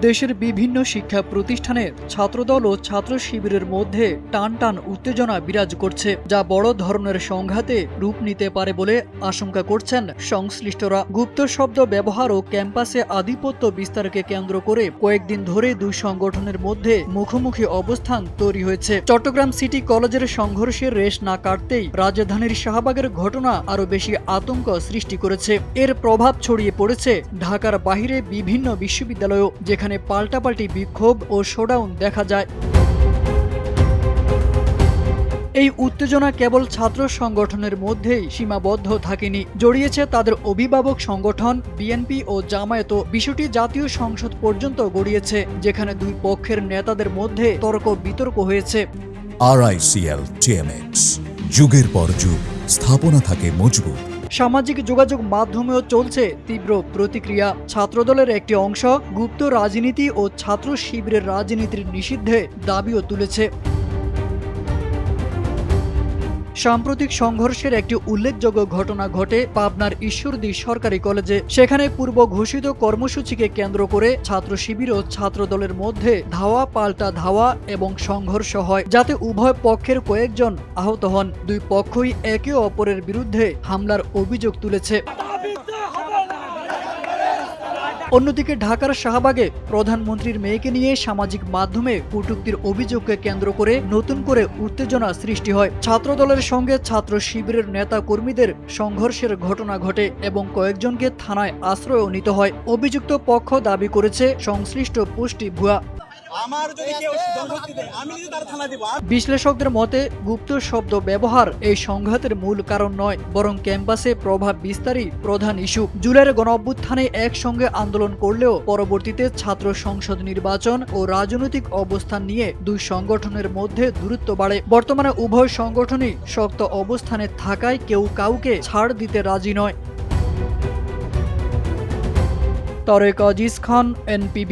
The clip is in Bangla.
দেশের বিভিন্ন শিক্ষা প্রতিষ্ঠানে ছাত্রদল ও ছাত্র শিবিরের মধ্যে টান টান উত্তেজনা বিরাজ করছে, যা বড় ধরনের সংঘাতে রূপ নিতে পারে বলে আশঙ্কা করছেন সংশ্লিষ্টরা। গুপ্ত শব্দ ব্যবহার ও ক্যাম্পাসে আধিপত্য বিস্তারকে কেন্দ্র করে কয়েকদিন ধরে দুই সংগঠনের মধ্যে মুখোমুখি অবস্থান তৈরি হয়েছে। চট্টগ্রাম সিটি কলেজের সংঘর্ষের রেশ না কাটতেই রাজধানীর শাহবাগের ঘটনা আরও বেশি আতঙ্ক সৃষ্টি করেছে। এর প্রভাব ছড়িয়ে পড়েছে ঢাকার বাহিরে বিভিন্ন বিশ্ববিদ্যালয়েও, যেখানে পাল্টাপাল্টি বিক্ষোভ ও শোডাউন দেখা যায়। এই উত্তেজনা কেবল ছাত্র সংগঠনের মধ্যেই সীমাবদ্ধ থাকেনি, জড়িয়েছে তাদের অভিভাবক সংগঠন বিএনপি ও জামায়াতও। বিষয়টি জাতীয় সংসদ পর্যন্ত গড়িয়েছে, যেখানে দুই পক্ষের নেতাদের মধ্যে তর্ক বিতর্ক হয়েছে। RICL TMX, যুগের পর যুগ স্থাপনা থাকে মজবুত। সামাজিক যোগাযোগ মাধ্যমেও চলছে তীব্র প্রতিক্রিয়া। ছাত্রদলের একটি অংশ গুপ্ত রাজনীতি ও ছাত্র শিবিরের রাজনীতির নিষিদ্ধে দাবিও তুলেছে। সাম্প্রতিক সংঘর্ষের একটি উল্লেখযোগ্য ঘটনা ঘটে পাবনার ঈশ্বরদী সরকারি কলেজে। সেখানে পূর্ব ঘোষিত কর্মসূচিকে কেন্দ্র করে ছাত্র শিবির ও ছাত্রদলের মধ্যে ধাওয়া পাল্টা ধাওয়া এবং সংঘর্ষ হয়, যাতে উভয় পক্ষের কয়েকজন আহত হন। দুই পক্ষই একে অপরের বিরুদ্ধে হামলার অভিযোগ তুলেছে। অন্যদিকে ঢাকার শাহবাগে প্রধানমন্ত্রীর মেয়েকে নিয়ে সামাজিক মাধ্যমে কটূক্তির অভিযোগকে কেন্দ্র করে নতুন করে উত্তেজনা সৃষ্টি হয়। ছাত্রদলের সঙ্গে ছাত্র শিবিরের নেতা কর্মীদের সংঘর্ষের ঘটনা ঘটে এবং কয়েকজনকে থানায় আশ্রয়ও নিতে হয়। অভিযুক্ত পক্ষ দাবি করেছে সংশ্লিষ্ট পোস্টটি ভুয়া। বিশ্লেষকদের মতে গুপ্ত শব্দ ব্যবহার এই সংঘাতের মূল কারণ নয়, বরং ক্যাম্পাসে প্রভাব বিস্তারই প্রধান ইস্যু। জুলাইয়ের গণঅভ্যুত্থানে একসঙ্গে আন্দোলন করলেও পরবর্তীতে ছাত্র সংসদ নির্বাচন ও রাজনৈতিক অবস্থান নিয়ে দুই সংগঠনের মধ্যে দূরত্ব বাড়ে। বর্তমানে উভয় সংগঠনই শক্ত অবস্থানে থাকায় কেউ কাউকে ছাড় দিতে রাজি নয়। তারেক আজিজ খান, NPB।